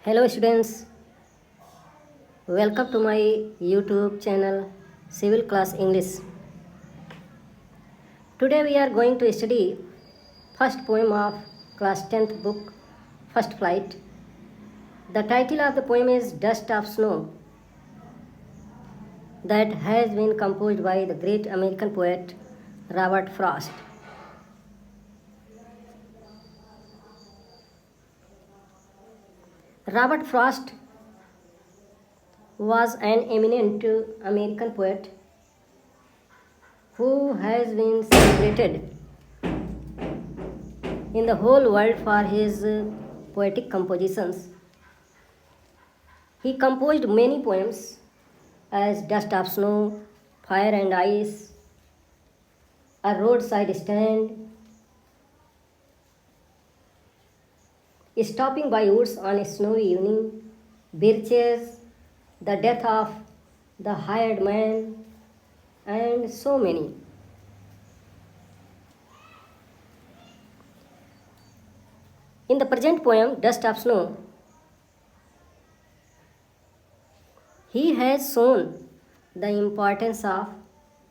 Hello students, welcome to my YouTube channel Civil Class English. Today we are going to study first poem of class 10th book First Flight. The title of the poem is Dust of Snow, that has been composed by the great American poet Robert Frost. Robert Frost was an eminent American poet who has been celebrated in the whole world for his poetic compositions. He composed many poems as Dust of Snow, Fire and Ice, A Roadside Stand, Stopping by Woods on a Snowy Evening, Birches, The Death of the Hired Man, and so many. In the present poem, Dust of Snow, he has shown the importance of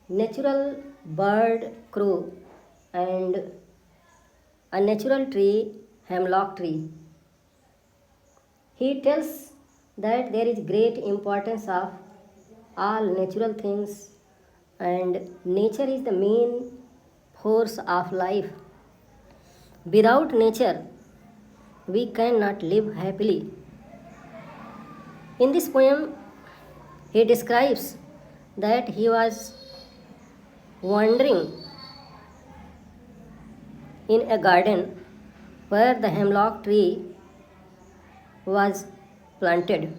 natural bird crow and a natural tree, hemlock tree. He tells that there is great importance of all natural things and nature is the main force of life. Without nature, we cannot live happily. In this poem, he describes that he was wandering in a garden where the hemlock tree was planted.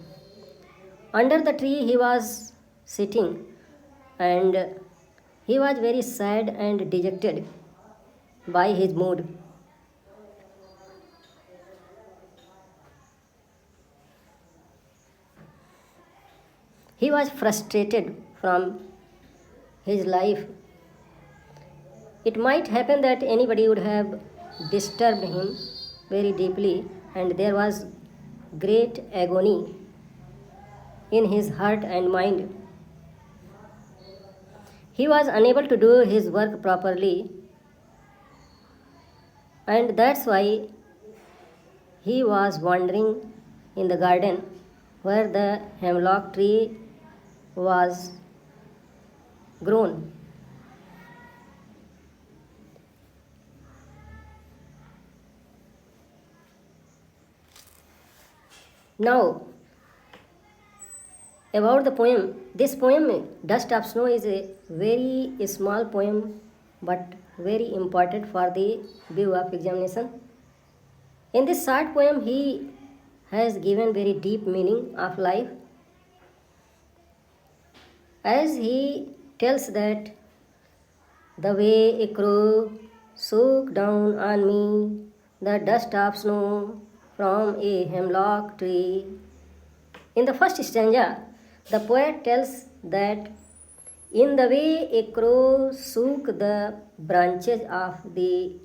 Under the tree, he was sitting and he was very sad and dejected by his mood. He was frustrated from his life. It might happen that anybody would have disturbed him very deeply, and there was great agony in his heart and mind. He was unable to do his work properly, and that's why he was wandering in the garden where the hemlock tree was grown. Now, about the poem, this poem, Dust of Snow, is a very small poem but very important for the view of examination. In this short poem, he has given very deep meaning of life, as he tells that the way a crow soaked down on me the dust of snow from a hemlock tree. In the first stanza, the poet tells that in the way a crow shook the branches of the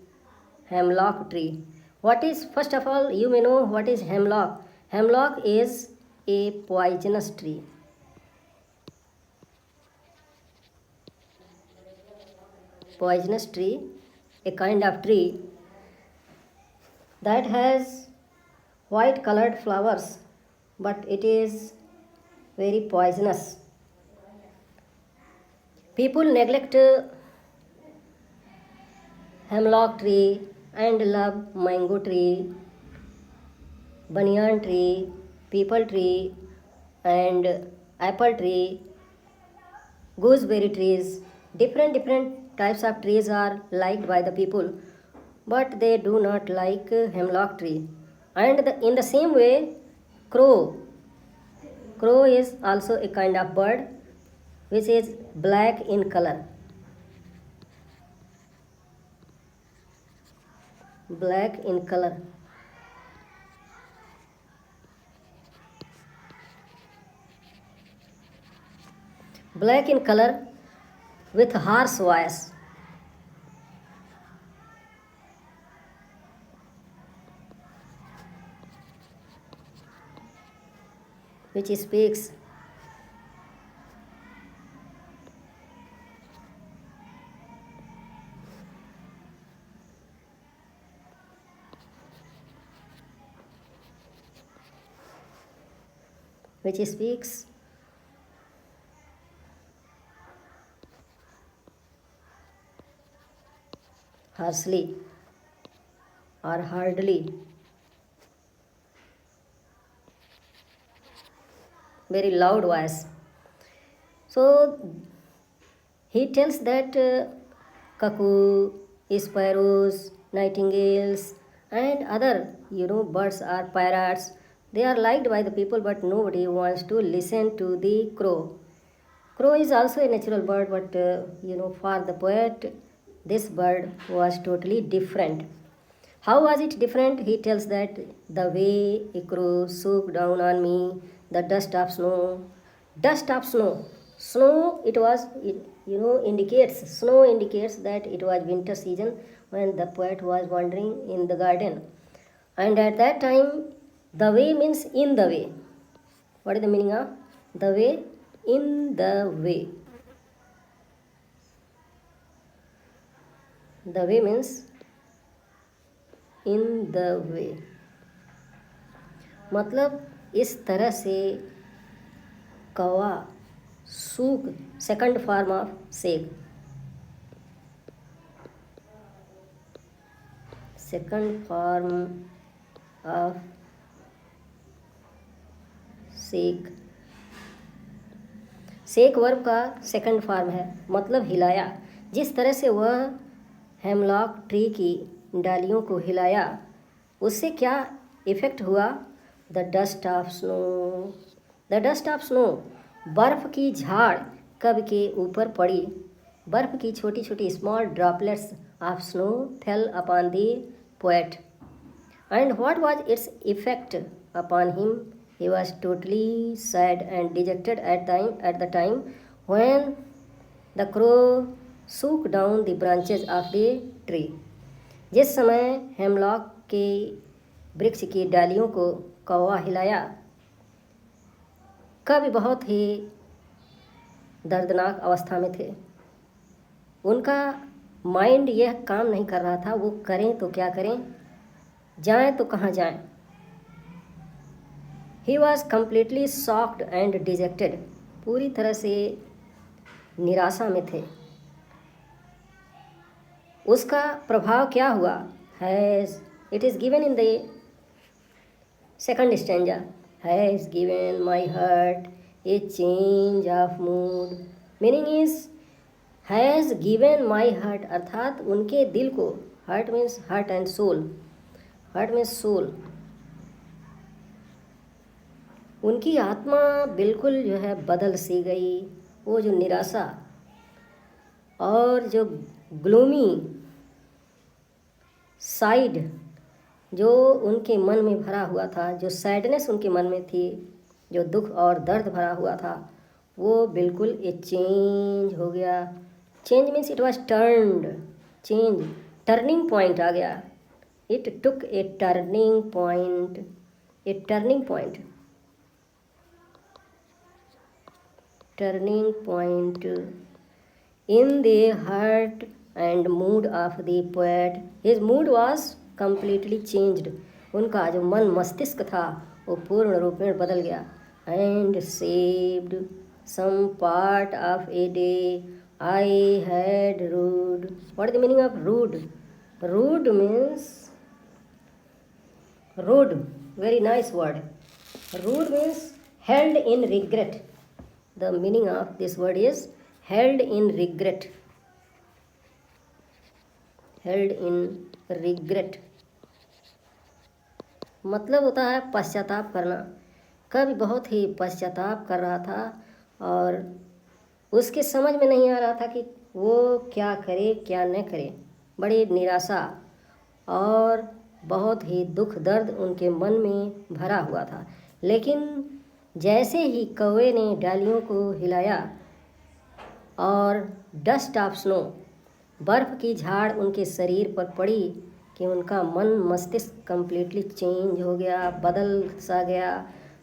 hemlock tree. What is, first of all, you may know what is hemlock. Hemlock is a poisonous tree. Poisonous tree, a kind of tree that has white colored flowers, but it is very poisonous. People neglect hemlock tree and love mango tree, banyan tree, peepal tree, and apple tree, gooseberry trees. Different types of trees are liked by the people, but they do not like hemlock tree. And in the same way, crow is also a kind of bird which is black in color. Black in color. Black in color with harsh voice. which speaks harshly or hardly, very loud voice. So he tells that cuckoo, sparrows, nightingales, and other birds are parrots. They are liked by the people, but nobody wants to listen to the crow. Crow is also a natural bird, but for the poet, this bird was totally different. How was it different? He tells that the way a crow swooped down on me, the dust of snow. Dust of snow. Snow, indicates, snow indicates that it was winter season when the poet was wandering in the garden. And at that time, the way means in the way. What is the meaning of the way? In the way. The way means in the way. मतलब इस तरह से कौवा shook, second form of shake, second form of shake, shake verb का second form है, मतलब हिलाया। जिस तरह से वह हेमलॉक ट्री की डालियों को हिलाया, उससे क्या इफ़ेक्ट हुआ? The dust of snow, the dust of snow, बर्फ़ की झाड़ कब के ऊपर पड़ी। बर्फ़ की छोटी छोटी small droplets of snow fell upon the poet, and what was its effect upon him? He was totally sad and dejected at the time when the crow shook down the branches of the tree. जिस समय hemlock के वृक्ष की डालियों को कौवा हिलाया, कवि बहुत ही दर्दनाक अवस्था में थे। उनका माइंड यह काम नहीं कर रहा था, वो करें तो क्या करें, जाएं तो कहाँ जाएं। He was completely shocked and dejected, पूरी तरह से निराशा में थे। उसका प्रभाव क्या हुआ? Has, it is given in the second stanza, has given my heart a change of mood. Meaning is has given my heart, अर्थात उनके दिल को, heart means heart and soul, heart means soul, उनकी आत्मा बिल्कुल जो है बदल सी गई। वो जो निराशा और जो ग्लूमी साइड जो उनके मन में भरा हुआ था, जो सैडनेस उनके मन में थी, जो दुख और दर्द भरा हुआ था, वो बिल्कुल ए चेंज हो गया। Change means it was turned, change, turning point आ गया। It took a turning point, a turning point, turning point in the heart and mood of the poet. His mood was completely changed. उनका जो मन मस्तिष्क था वो पूर्ण रूप में बदल गया। And saved some part of a day I had rude. What is the meaning of rude? Rude means rude, very nice word. Rude means held in regret. The meaning of this word is held in regret, held in regret, मतलब होता है पश्चाताप करना। कवि बहुत ही पश्चाताप कर रहा था और उसके समझ में नहीं आ रहा था कि वो क्या करे क्या न करे। बड़ी निराशा और बहुत ही दुख दर्द उनके मन में भरा हुआ था। लेकिन जैसे ही कौवे ने डालियों को हिलाया और डस्ट ऑफ स्नो, बर्फ़ की झाड़ उनके शरीर पर पड़ी, कि उनका मन मस्तिष्क कम्प्लीटली चेंज हो गया, बदल सा गया।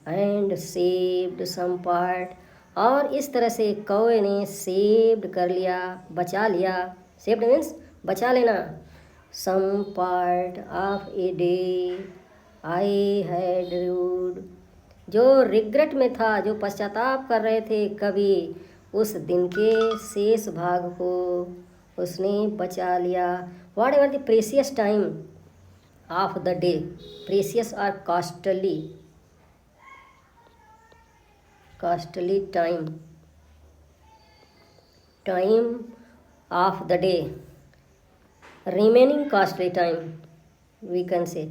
and saved some part, और इस तरह से कौवे ने सेव्ड कर लिया, बचा लिया. सेव्ड मीन्स बचा लेना. Some part of a day I had rued, जो रिग्रेट में था, जो पश्चाताप कर रहे थे कभी, उस दिन के शेष भाग को उसने बचा लिया. What ever the precious time of the day, precious और costly, costly time of the day, remaining costly time, we can say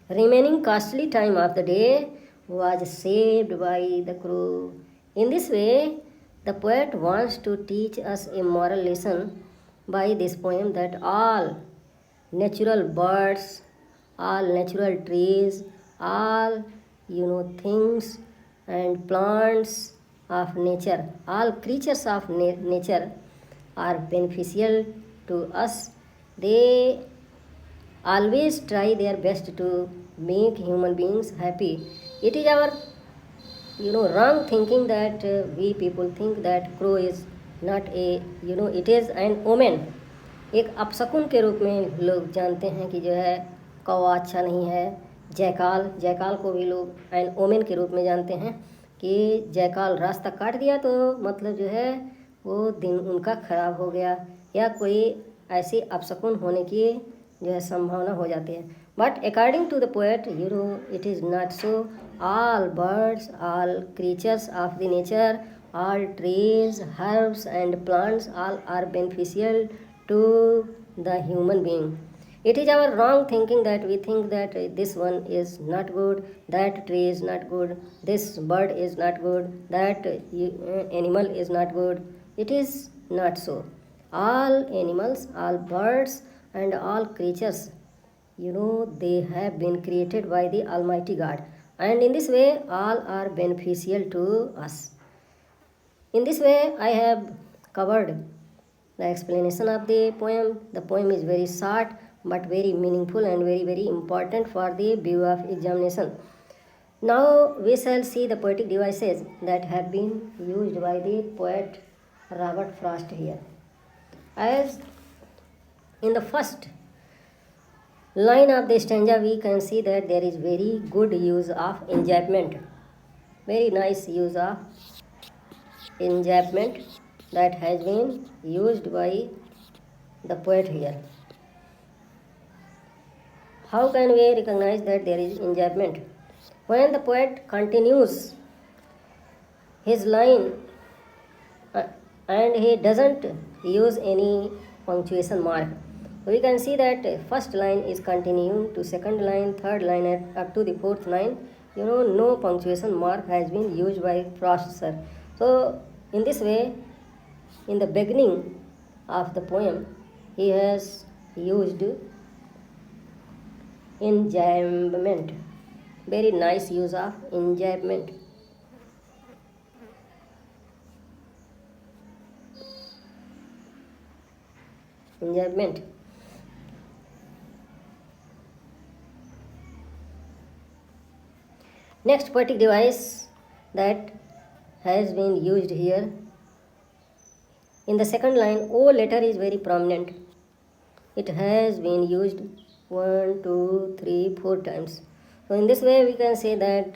remaining costly time of the day was saved by the crow. In this way, the poet wants to teach us a moral lesson by this poem, that all natural birds, all natural trees, all things and plants of nature, all creatures of nature are beneficial to us. They always try their best to make human beings happy. It is our wrong thinking that we people think that crow is not a it is an omen. एक अपशकुन के रूप में लोग जानते हैं कि जो है कौवा अच्छा नहीं है. जयकाल को भी लोग एन ओमेन के रूप में जानते हैं कि जयकाल रास्ता काट दिया तो मतलब जो है वो दिन उनका खराब हो गया, या कोई ऐसी अपशकुन होने की जो है संभावना हो जाती है. But according to the poet it is not so. All birds, all creatures of the nature, all trees, herbs and plants, all are beneficial to the human being. It is our wrong thinking that we think that this one is not good, that tree is not good, this bird is not good, that animal is not good. It is not so. All animals, all birds and all creatures, they have been created by the Almighty God, and in this way all are beneficial to us. In this way I have covered the explanation of the poem. The poem is very short but very meaningful and very very important for the view of examination. Now we shall see the poetic devices that have been used by the poet Robert Frost here. As in the first line of the stanza we can see that there is very good use of enjambment, very nice use of enjambment that has been used by the poet here. How can we recognize that there is enjambment? When the poet continues his line and he doesn't use any punctuation mark, we can see that first line is continuing to second line, third line up to the fourth line. No punctuation mark has been used by Frost sir. So in this way, in the beginning of the poem, he has used enjambment, very nice use of enjambment. Enjambment. Next poetic device that has been used here, in the second line, O letter is very prominent. It has been used 1, 2, 3, 4 times. So in this way we can say that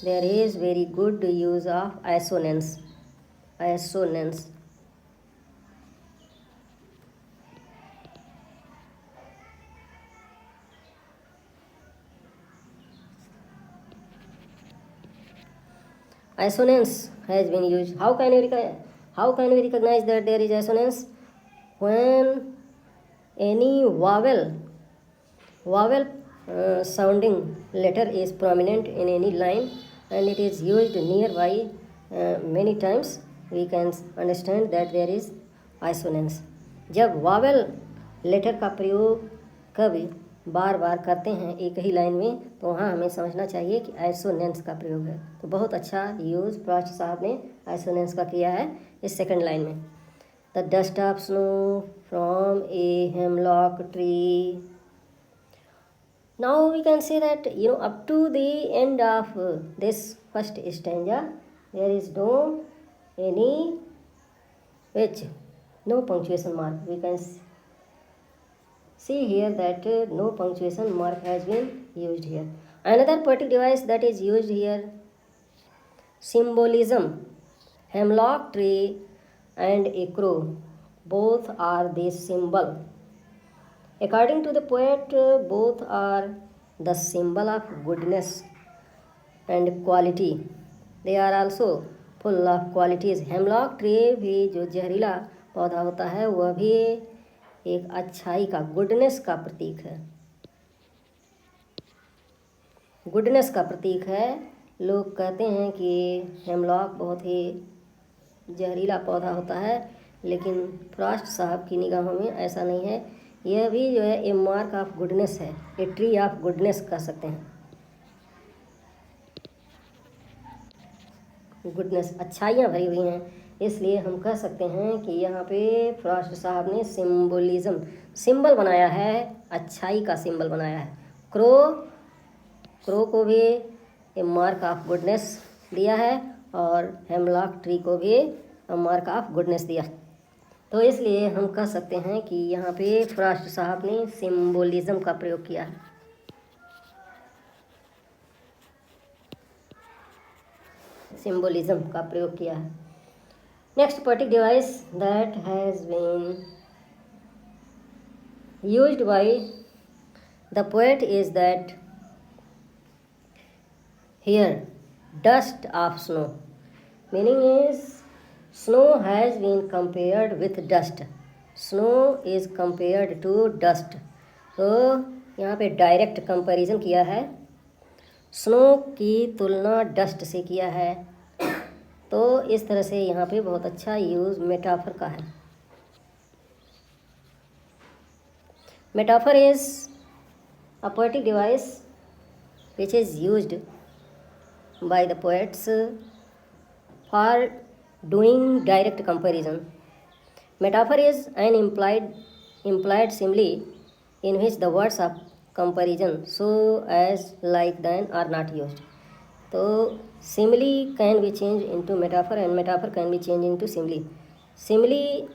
there is very good use of assonance. Assonance. Assonance has been used. How can we recognize that there is assonance? When any vowel sounding letter is prominent in any line and it is used nearby many times, we can understand that there is assonance. जब vowel letter का प्रयोग कभी बार बार करते हैं एक ही line में, तो वहाँ हमें समझना चाहिए कि एसोनेंस का प्रयोग है. तो बहुत अच्छा यूज़ फ्रॉस्ट साहब ने एसोनेंस का किया है इस सेकंड लाइन में. The dust of snow from a hemlock tree. Now we can say that up to the end of this first stanza, there is no any which no punctuation mark. We can see here that no punctuation mark has been used here. Another poetic device that is used here, symbolism. Hemlock tree and a crow, both are the symbol. According to the poet, both are the symbol of goodness and quality. They are also full of qualities. Hemlock tree भी जो जहरीला पौधा होता है वह भी एक अच्छाई का, गुडनेस का प्रतीक है, गुडनेस का प्रतीक है। लोग कहते हैं कि हेमलॉक बहुत ही जहरीला पौधा होता है, लेकिन फ्रॉस्ट साहब की निगाहों में ऐसा नहीं है। यह भी जो है ए मार्क ऑफ गुडनेस है, ए ट्री ऑफ गुडनेस कह सकते हैं। गुडनेस, अच्छाइयाँ भरी हुई हैं, इसलिए हम कह सकते हैं कि यहाँ पे फ्रॉस्ट साहब ने सिम्बोलिज्म, सिंबल बनाया है, अच्छाई का सिंबल बनाया है। क्रो को भी ए मार्क ऑफ गुडनेस दिया है और हेमलॉक ट्री को भी मार्क ऑफ गुडनेस दिया। तो इसलिए हम कह सकते हैं कि यहाँ पे फ्रॉस्ट साहब ने सिम्बोलिज्म का प्रयोग किया है। सिम्बोलिज्म का प्रयोग किया है। Next poetic device that has been used by the poet is that here dust of snow, meaning is snow has been compared with dust, snow is compared to dust. तो यहाँ पे डायरेक्ट कंपैरिजन किया है, snow की तुलना dust से किया है। तो इस तरह से यहाँ पे बहुत अच्छा यूज़ मेटाफर का है। Metaphor is a poetic device which is used by the poets for doing direct comparison. Metaphor is an implied simile in which the words of comparison so as like than are not used. तो simile can be changed into metaphor and metaphor can be changed into simile. Simile,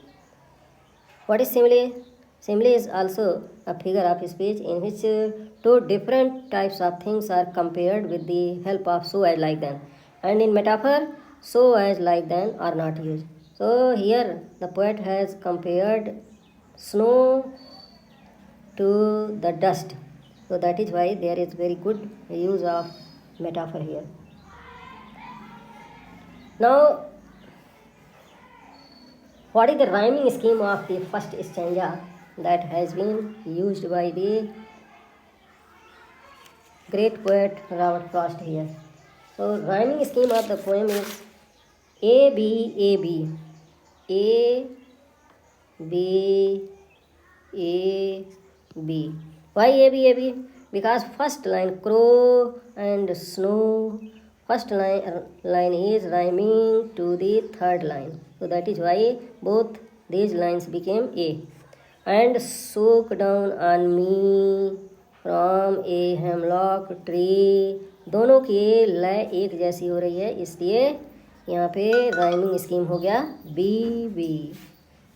what is simile? Simile is also a figure of speech in which two different types of things are compared with the help of so as like than, and in metaphor so as like than are not used. So here the poet has compared snow to the dust, so that is why there is very good use of metaphor here. Now, what is the rhyming scheme of the first stanza that has been used by the great poet Robert Frost here? So, rhyming scheme of the poem is A B A B A B A B. Why A B A B? Because first line crow and snow, first line is rhyming to the third line, so that is why both these lines became A. And soak down on me from a hemlock tree, दोनों की लय एक जैसी हो रही है, इसलिए यहाँ पे राइमिंग स्कीम हो गया बी बी।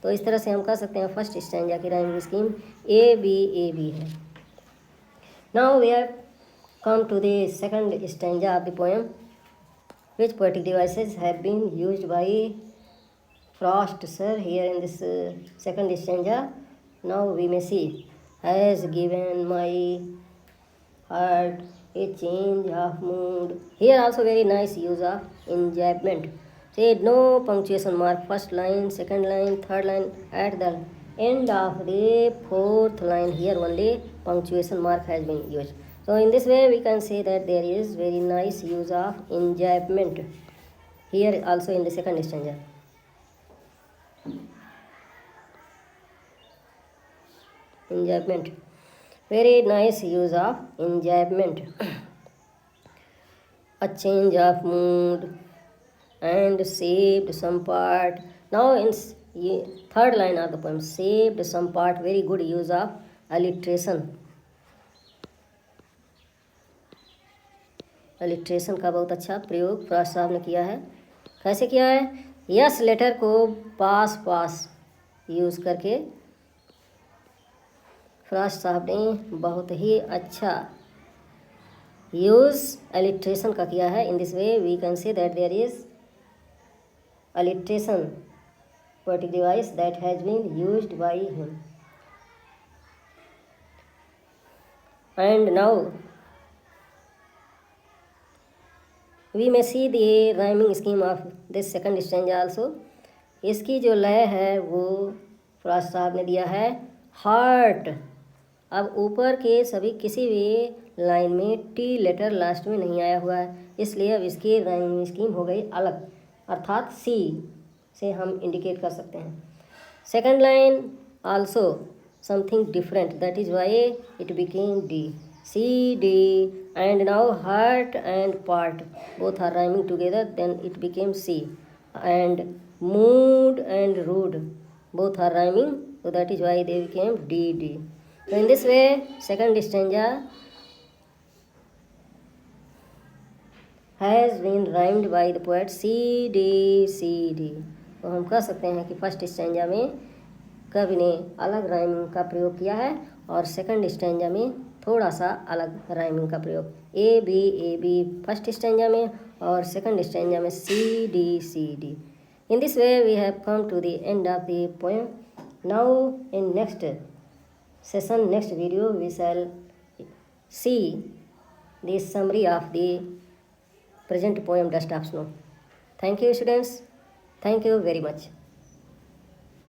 तो इस तरह से हम कह सकते हैं फर्स्ट स्टैंजा की राइमिंग स्कीम ए बी है। Now we have come to the second stanza of the poem, which poetic devices have been used by Frost sir here in this second stanza. Now we may see, has given my heart a change of mood. Here also very nice use of enjambment. Say no punctuation mark, first line, second line, third line, at the end of the fourth line here only punctuation mark has been used. So in this way we can say that there is very nice use of enjambment here also in the second stanza. Enjambment, very nice use of enjambment. A change of mood and saved some part. Now in third line of the poem, saved some part, very good use of alliteration. Alliteration का बहुत अच्छा प्रयोग फराज साहब ने किया है। कैसे किया है? यस लेटर को पास पास यूज़ करके फराज साहब ने बहुत ही अच्छा यूज़ अलिट्रेशन का किया है। In this way we can say that there is alliteration poetic device that has been used by him. And now we may see the rhyming scheme of this second stanza also. इसकी जो लय है वो फराज साहब ने दिया है heart. अब ऊपर के सभी किसी भी लाइन में टी लेटर लास्ट में नहीं आया हुआ है, इसलिए अब इसकी राइमिंग स्कीम हो गई अलग, अर्थात सी से हम इंडिकेट कर सकते हैं। Second line also something different, that is why it became D, C D. And now heart and part both are rhyming together, then it became C. And mood and rude both are rhyming, so that is why they became D D. So in this way second stanza has been rhymed by the poet C D C D. तो हम कह सकते हैं कि first stanza में कवि ने अलग राइमिंग का प्रयोग किया है और सेकंड स्टैंजा में थोड़ा सा अलग राइमिंग का प्रयोग, ए बी फर्स्ट स्टैंजा में और सेकंड स्टैंजा में C D. In this way we have come to the end of the poem. Now in next session, next video, we shall see the summary of the present poem Dust of Snow. Thank you students. Thank you very much.